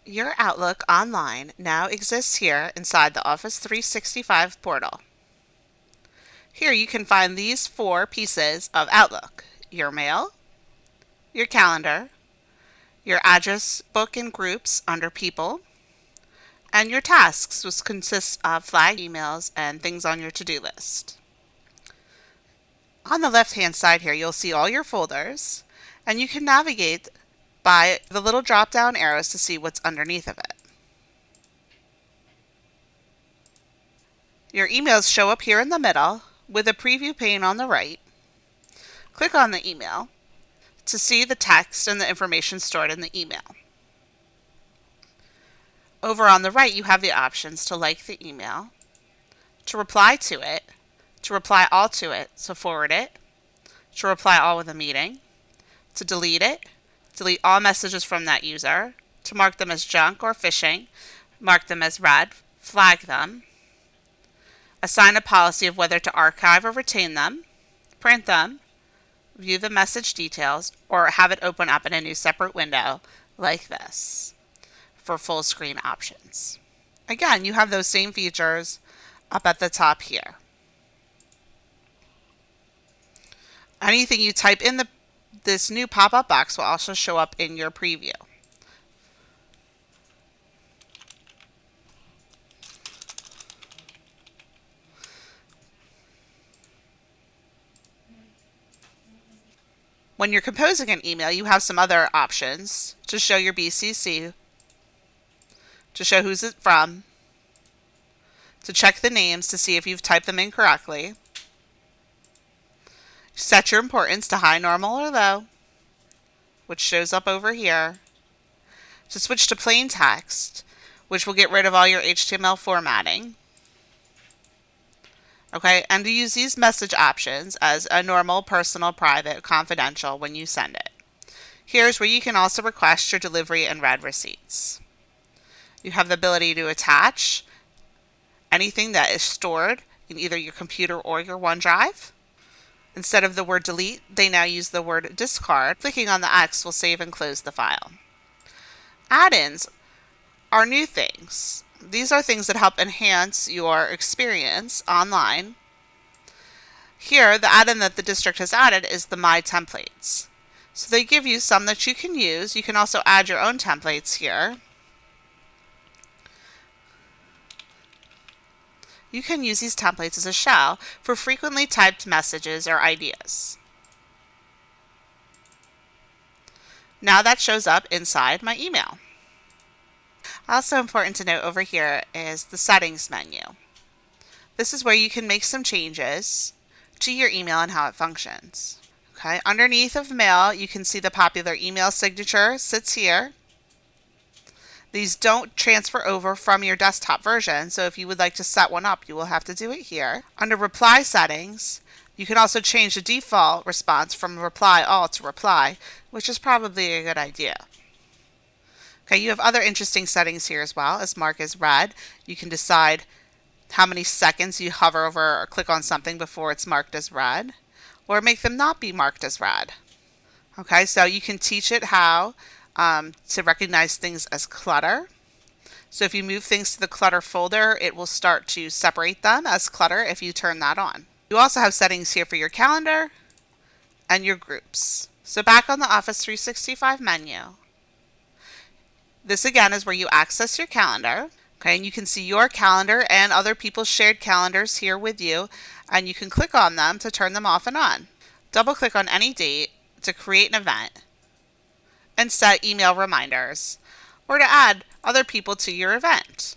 Your Outlook Online now exists here inside the Office 365 portal. Here you can find these four pieces of Outlook: your mail, your calendar, your address book and groups under people, and your tasks, which consists of flagged emails and things on your to-do list. On the left-hand side here, you'll see all your folders, and you can navigate by the little drop-down arrows to see what's underneath of it. Your emails show up here in the middle with a preview pane on the right. Click on the email to see the text and the information stored in the email. Over on the right, you have the options to like the email, to reply to it, to reply all to it, so forward it, to reply all with a meeting, to delete it, delete all messages from that user, to mark them as junk or phishing, mark them as red, flag them, assign a policy of whether to archive or retain them, print them, view the message details, or have it open up in a new separate window like this for full screen options. Again, you have those same features up at the top here. Anything you type in this new pop-up box will also show up in your preview. When you're composing an email, you have some other options to show your BCC, to show who's it from, to check the names to see if you've typed them in correctly, set your importance to high, normal, or low, which shows up over here, to switch to plain text, which will get rid of all your HTML formatting. Okay, and to use these message options as a normal, personal, private, confidential when you send it. Here's where you can also request your delivery and read receipts. You have the ability to attach anything that is stored in either your computer or your OneDrive. Instead of the word delete, they now use the word discard. Clicking on the X will save and close the file. Add-ins are new things. These are things that help enhance your experience online. Here, the add-in that the district has added is the My Templates. So they give you some that you can use. You can also add your own templates here. You can use these templates as a shell for frequently typed messages or ideas. Now that shows up inside my email. Also important to note over here is the settings menu. This is where you can make some changes to your email and how it functions. Okay, underneath of mail, you can see the popular email signature sits here. These don't transfer over from your desktop version, so if you would like to set one up, you will have to do it here. Under reply settings, you can also change the default response from reply all to reply, which is probably a good idea. Okay, you have other interesting settings here as well. As mark as read, you can decide how many seconds you hover over or click on something before it's marked as read, or make them not be marked as read. Okay, so you can teach it how to recognize things as clutter. So if you move things to the clutter folder, it will start to separate them as clutter if you turn that on. You also have settings here for your calendar and your groups. So back on the Office 365 menu, this again is where you access your calendar. Okay, and you can see your calendar and other people's shared calendars here with you, and you can click on them to turn them off and on. Double click on any date to create an event and set email reminders, or to add other people to your event.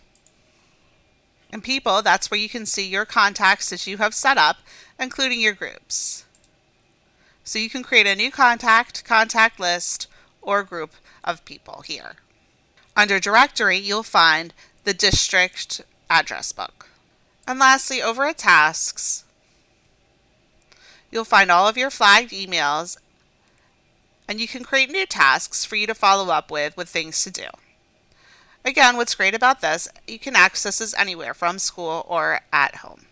In people, that's where you can see your contacts that you have set up, including your groups. So you can create a new contact list, or group of people here. Under directory, you'll find the district address book. And lastly, over at tasks, you'll find all of your flagged emails, and you can create new tasks for you to follow up with things to do. Again, what's great about this, you can access this anywhere from school or at home.